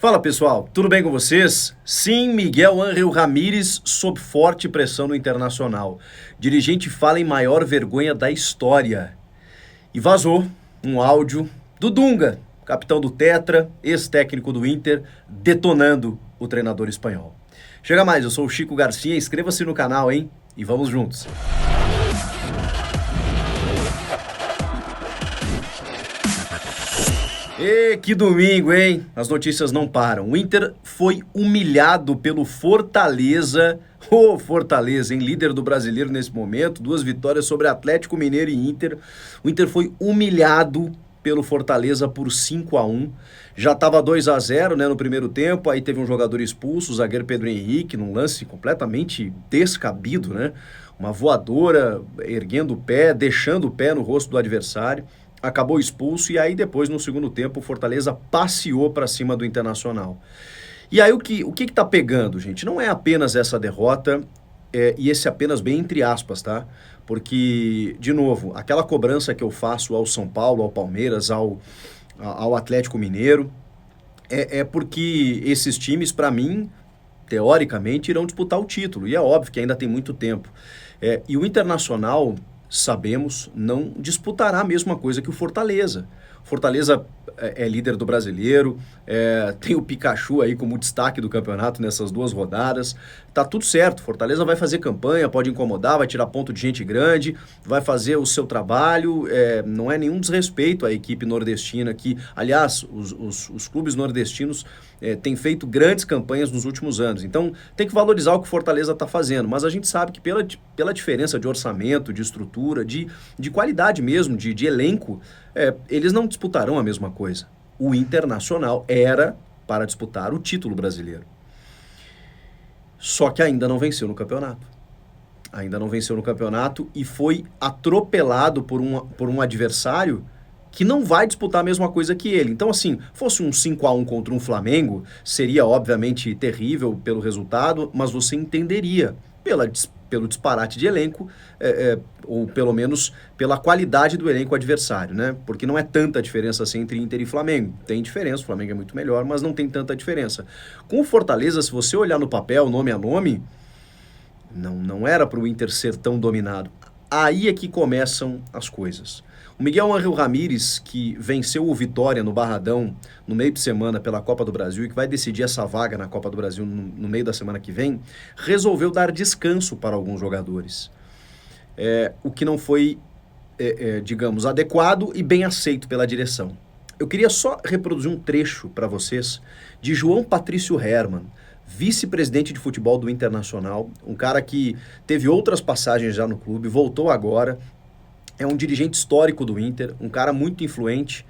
Fala pessoal, tudo bem com vocês? Sim, Miguel Ángel Ramírez sob forte pressão no Internacional. Dirigente fala em maior vergonha da história. E vazou um áudio do Dunga, capitão do Tetra, ex-técnico do Inter, detonando o treinador espanhol. Chega mais, eu sou o Chico Garcia, inscreva-se no canal, hein? E vamos juntos. E que domingo, hein? As notícias não param. O Inter foi humilhado pelo Fortaleza. Ô, Fortaleza, hein? Líder do Brasileiro nesse momento. 2 vitórias sobre Atlético Mineiro e Inter. O Inter foi humilhado pelo Fortaleza por 5-1. Já estava 2-0, né, no primeiro tempo. Aí teve um jogador expulso, o zagueiro Pedro Henrique, num lance completamente descabido, né? Uma voadora, erguendo o pé, deixando o pé no rosto do adversário. Acabou expulso e aí depois, no segundo tempo, o Fortaleza passeou para cima do Internacional. E aí o que tá pegando, gente? Não é apenas essa derrota, e esse apenas bem entre aspas, tá? Porque, de novo, aquela cobrança que eu faço ao São Paulo, ao Palmeiras, ao Atlético Mineiro, é porque esses times, para mim, teoricamente, irão disputar o título. E é óbvio que ainda tem muito tempo. E o Internacional, sabemos, não disputará a mesma coisa que o Fortaleza. Fortaleza é líder do Brasileiro, tem o Pikachu aí como destaque do campeonato nessas 2 rodadas. Tá tudo certo, Fortaleza vai fazer campanha, pode incomodar, vai tirar ponto de gente grande, vai fazer o seu trabalho, não é nenhum desrespeito à equipe nordestina que, aliás, os clubes nordestinos têm feito grandes campanhas nos últimos anos. Então, tem que valorizar o que o Fortaleza está fazendo, mas a gente sabe que pela diferença de orçamento, de estrutura, de qualidade mesmo, de elenco, eles não disputarão a mesma coisa. O Internacional era para disputar o título brasileiro. Só que ainda não venceu no campeonato. Ainda não venceu no campeonato e foi atropelado por um adversário que não vai disputar a mesma coisa que ele. Então, assim, fosse um 5-1 contra um Flamengo, seria obviamente terrível pelo resultado, mas você entenderia pelo disparate de elenco, ou pelo menos pela qualidade do elenco adversário, né? Porque não é tanta diferença assim entre Inter e Flamengo. Tem diferença, o Flamengo é muito melhor, mas não tem tanta diferença. Com o Fortaleza, se você olhar no papel, nome a nome, não era para o Inter ser tão dominado. Aí é que começam as coisas. O Miguel Ángel Ramírez, que venceu o Vitória no Barradão no meio de semana pela Copa do Brasil e que vai decidir essa vaga na Copa do Brasil no meio da semana que vem, resolveu dar descanso para alguns jogadores. O que não foi, digamos, adequado e bem aceito pela direção. Eu queria só reproduzir um trecho para vocês de João Patrício Hermann, vice-presidente de futebol do Internacional, um cara que teve outras passagens já no clube, voltou agora. É um dirigente histórico do Inter, um cara muito influente,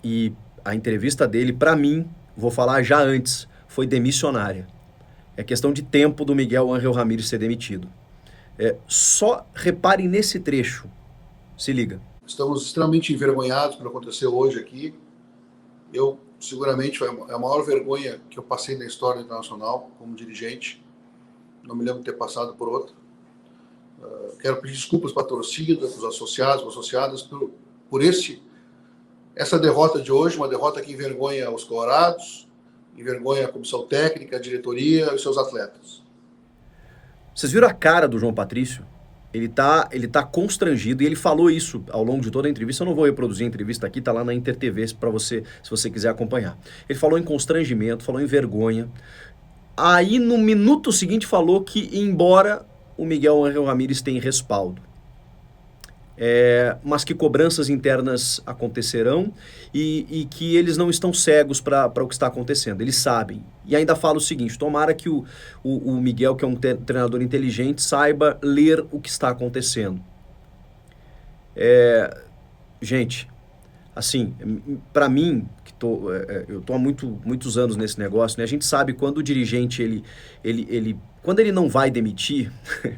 e a entrevista dele, para mim, vou falar já antes, foi demissionária. É questão de tempo do Miguel Ángel Ramírez ser demitido. Só reparem nesse trecho. Se liga. Estamos extremamente envergonhados pelo que aconteceu hoje aqui. Eu, seguramente, foi a maior vergonha que eu passei na história internacional como dirigente. Não me lembro de ter passado por outra. Quero pedir desculpas para a torcida, para os associados, para as associadas, por essa derrota de hoje, uma derrota que envergonha os colorados, envergonha a comissão técnica, a diretoria e os seus atletas. Vocês viram a cara do João Patrício? Ele tá constrangido e ele falou isso ao longo de toda a entrevista. Eu não vou reproduzir a entrevista aqui, tá lá na Inter TV para você, se você quiser acompanhar. Ele falou em constrangimento, falou em vergonha. Aí no minuto seguinte falou que, embora o Miguel Ángel Ramírez tem respaldo, mas que cobranças internas acontecerão e que eles não estão cegos para o que está acontecendo, eles sabem. E ainda fala o seguinte: tomara que o Miguel, que é um treinador inteligente, saiba ler o que está acontecendo. Gente, assim, para mim, eu tô há muitos anos nesse negócio, né? A gente sabe quando o dirigente, quando ele não vai demitir,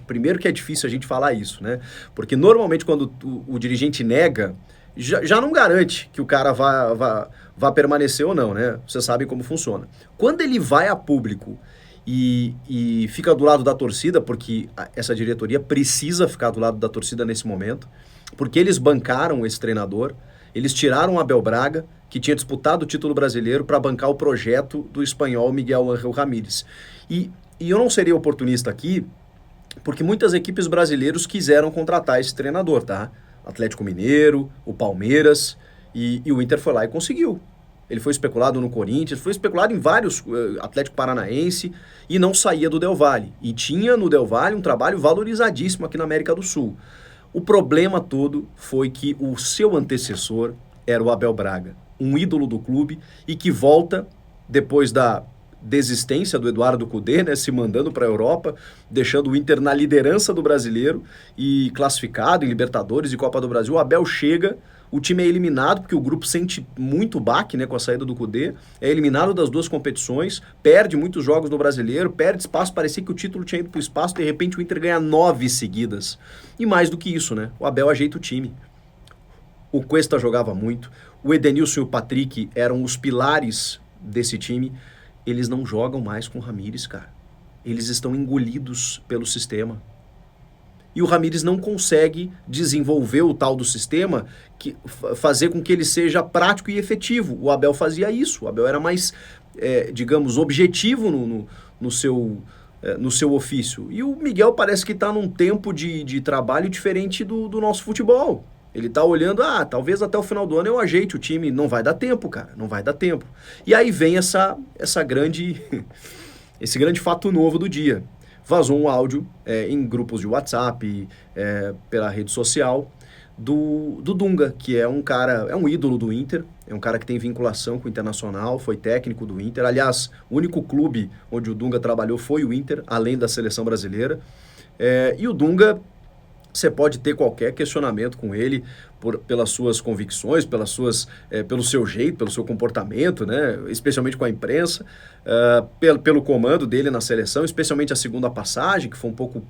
primeiro que é difícil a gente falar isso, né? Porque normalmente quando o dirigente nega, já não garante que o cara vá permanecer ou não, né? Você sabe como funciona. Quando ele vai a público e fica do lado da torcida, porque essa diretoria precisa ficar do lado da torcida nesse momento, porque eles bancaram esse treinador, eles tiraram o Abel Braga, que tinha disputado o título brasileiro para bancar o projeto do espanhol Miguel Ángel Ramírez. E eu não seria oportunista aqui, porque muitas equipes brasileiras quiseram contratar esse treinador, tá? Atlético Mineiro, o Palmeiras, e o Inter foi lá e conseguiu. Ele foi especulado no Corinthians, foi especulado em vários, Atlético Paranaense, e não saía do Del Valle. E tinha no Del Valle um trabalho valorizadíssimo aqui na América do Sul. O problema todo foi que o seu antecessor era o Abel Braga, um ídolo do clube, e que volta depois da desistência do Eduardo Cudê, né, se mandando para a Europa, deixando o Inter na liderança do brasileiro e classificado em Libertadores e Copa do Brasil. O Abel chega, o time é eliminado, porque o grupo sente muito baque, né, com a saída do Cudê, é eliminado das duas competições, perde muitos jogos no brasileiro, perde espaço, parecia que o título tinha ido para o espaço, de repente o Inter ganha 9 seguidas. E mais do que isso, né, o Abel ajeita o time. O Cuesta jogava muito, o Edenilson e o Patrick eram os pilares desse time. Eles não jogam mais com o Ramírez, cara. Eles estão engolidos pelo sistema. E o Ramírez não consegue desenvolver o tal do sistema, fazer com que ele seja prático e efetivo. O Abel fazia isso. O Abel era mais, digamos, objetivo no seu ofício. E o Miguel parece que está num tempo de trabalho diferente do nosso futebol. Ele tá olhando, talvez até o final do ano eu ajeite o time. Não vai dar tempo, cara, não vai dar tempo. E aí vem esse grande fato novo do dia. Vazou um áudio em grupos de WhatsApp, pela rede social, do Dunga, que é um cara, é um ídolo do Inter, é um cara que tem vinculação com o Internacional, foi técnico do Inter. Aliás, o único clube onde o Dunga trabalhou foi o Inter, além da seleção brasileira. E o Dunga, você pode ter qualquer questionamento com ele pelas suas convicções, pelo seu jeito, pelo seu comportamento, né? Especialmente com a imprensa, pelo comando dele na seleção, especialmente a segunda passagem, que foi um pouco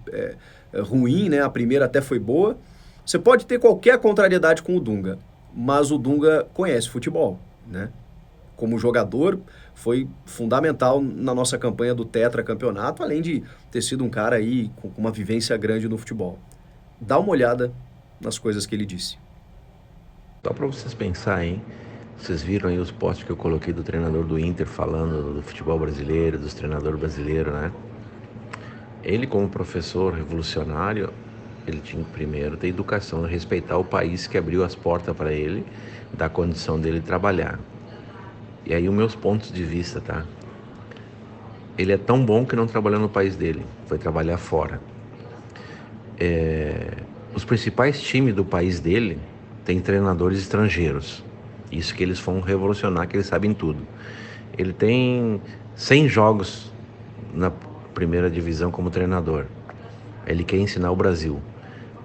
ruim, né? A primeira até foi boa. Você pode ter qualquer contrariedade com o Dunga, mas o Dunga conhece futebol, né? Como jogador, foi fundamental na nossa campanha do tetracampeonato, além de ter sido um cara aí com uma vivência grande no futebol. Dá uma olhada nas coisas que ele disse. Só para vocês pensarem, vocês viram aí os posts que eu coloquei do treinador do Inter falando do futebol brasileiro, dos treinadores brasileiros, né? Ele, como professor revolucionário, ele tinha que primeiro ter educação, respeitar o país que abriu as portas para ele, da condição dele trabalhar. E aí os meus pontos de vista, tá? Ele é tão bom que não trabalhou no país dele, foi trabalhar fora. Os principais times do país dele têm treinadores estrangeiros. Isso que eles foram revolucionar, que eles sabem tudo. Ele tem 100 jogos na primeira divisão como treinador. Ele quer ensinar o Brasil.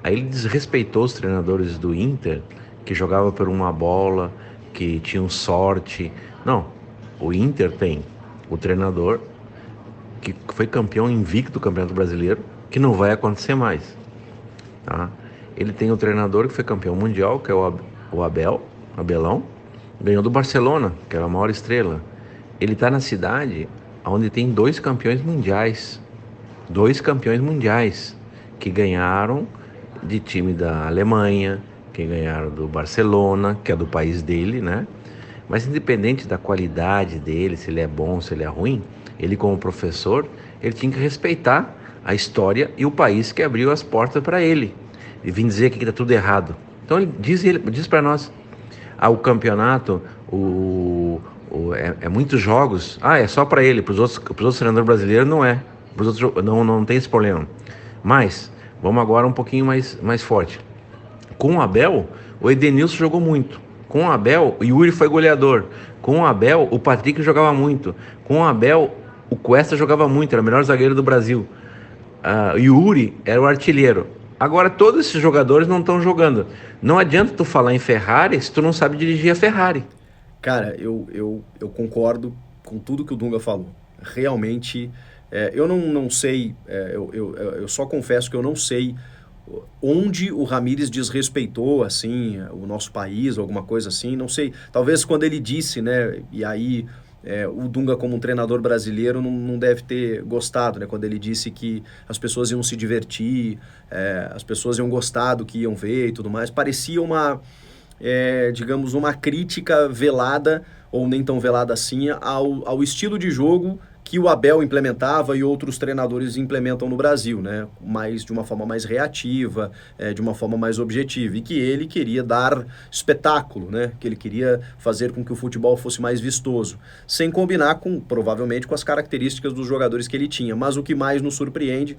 Aí ele desrespeitou os treinadores do Inter, que jogavam por uma bola, que tinham sorte. Não, o Inter tem o treinador que foi campeão invicto do Campeonato Brasileiro, que não vai acontecer mais. Tá? Ele tem o treinador que foi campeão mundial, que é o Abelão, ganhou do Barcelona, que era a maior estrela. Ele está na cidade onde tem 2 campeões mundiais, que ganharam de time da Alemanha, que ganharam do Barcelona, que é do país dele, né? Mas independente da qualidade dele, se ele é bom, se ele é ruim, ele como professor, ele tinha que respeitar a história e o país que abriu as portas para ele. E vim dizer que está tudo errado. Então ele diz para nós, o campeonato, muitos jogos, é só para ele, para os outros treinadores brasileiros não é. Pros outros, não tem esse problema. Mas, vamos agora um pouquinho mais forte. Com o Abel, o Edenilson jogou muito. Com o Abel, o Yuri foi goleador. Com o Abel, o Patrick jogava muito. Com o Abel, o Cuesta jogava muito, era o melhor zagueiro do Brasil. O Yuri era o artilheiro. Agora todos esses jogadores não estão jogando. Não adianta tu falar em Ferrari se tu não sabe dirigir a Ferrari. Cara, eu concordo com tudo que o Dunga falou. Realmente, eu não sei, eu só confesso que eu não sei onde o Ramírez desrespeitou, assim, o nosso país, alguma coisa assim, não sei. Talvez quando ele disse, né, e aí o Dunga como um treinador brasileiro não deve ter gostado, né, quando ele disse que as pessoas iam se divertir, as pessoas iam gostar do que iam ver e tudo mais. Parecia digamos, uma crítica velada, ou nem tão velada assim, ao estilo de jogo que o Abel implementava e outros treinadores implementam no Brasil, né? De uma forma mais reativa, de uma forma mais objetiva, e que ele queria dar espetáculo, né? Que ele queria fazer com que o futebol fosse mais vistoso, sem combinar provavelmente com as características dos jogadores que ele tinha. Mas o que mais nos surpreende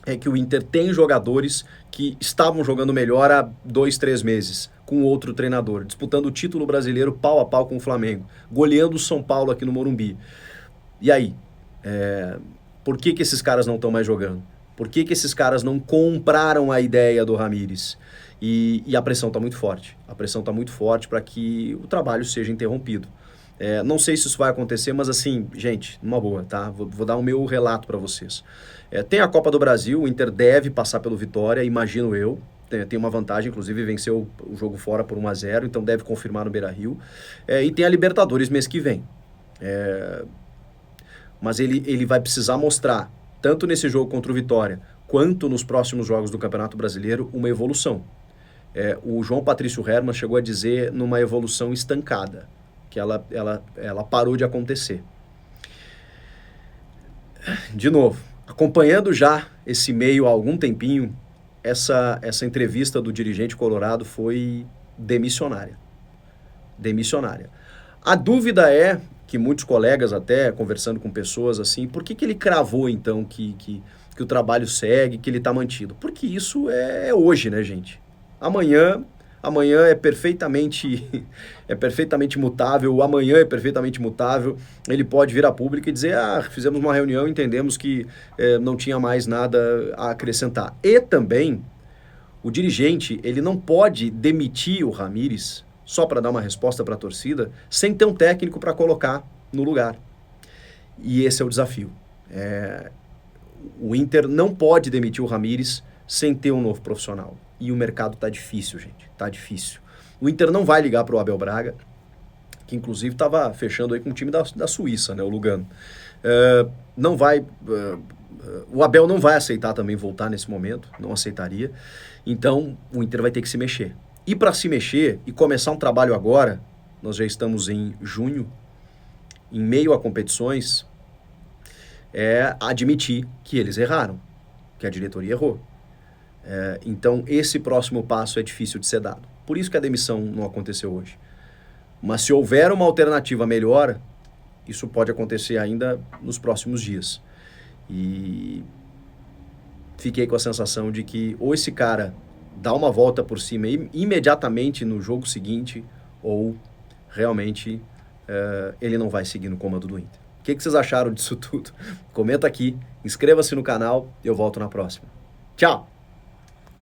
é que o Inter tem jogadores que estavam jogando melhor há 2, 3 meses, com outro treinador, disputando o título brasileiro pau a pau com o Flamengo, goleando o São Paulo aqui no Morumbi. E aí? Por que esses caras não estão mais jogando? Por que esses caras não compraram a ideia do Ramires? E a pressão está muito forte. A pressão está muito forte para que o trabalho seja interrompido. Não sei se isso vai acontecer, mas assim, gente, numa boa, tá? Vou dar o meu relato para vocês. Tem a Copa do Brasil, o Inter deve passar pelo Vitória, imagino eu. Tem uma vantagem, inclusive venceu o jogo fora por 1-0, então deve confirmar no Beira-Rio. E tem a Libertadores mês que vem. Mas ele vai precisar mostrar, tanto nesse jogo contra o Vitória, quanto nos próximos jogos do Campeonato Brasileiro, uma evolução. O João Patrício Hermann chegou a dizer numa evolução estancada, que ela parou de acontecer. De novo, acompanhando já esse meio há algum tempinho, essa entrevista do dirigente colorado foi demissionária. Demissionária. A dúvida é que muitos colegas, até conversando com pessoas assim, por que ele cravou então que o trabalho segue, que ele está mantido? Porque isso é hoje, né, gente? Amanhã é perfeitamente mutável, o amanhã é perfeitamente mutável. Ele pode vir a público e dizer, fizemos uma reunião e entendemos que não tinha mais nada a acrescentar. E também, o dirigente, ele não pode demitir o Ramires só para dar uma resposta para a torcida, sem ter um técnico para colocar no lugar. E esse é o desafio. O Inter não pode demitir o Ramires sem ter um novo profissional. E o mercado tá difícil, gente. Tá difícil. O Inter não vai ligar pro Abel Braga, que inclusive estava fechando aí com o time da Suíça, né, o Lugano. Não vai... o Abel não vai aceitar também voltar nesse momento, não aceitaria. Então, o Inter vai ter que se mexer. E para se mexer e começar um trabalho agora, nós já estamos em junho, em meio a competições, admitir que eles erraram, que a diretoria errou. Então, esse próximo passo é difícil de ser dado. Por isso que a demissão não aconteceu hoje. Mas se houver uma alternativa melhor, isso pode acontecer ainda nos próximos dias. E fiquei com a sensação de que ou esse cara dá uma volta por cima imediatamente no jogo seguinte, ou realmente ele não vai seguir no comando do Inter. O que vocês acharam disso tudo? Comenta aqui, inscreva-se no canal e eu volto na próxima. Tchau!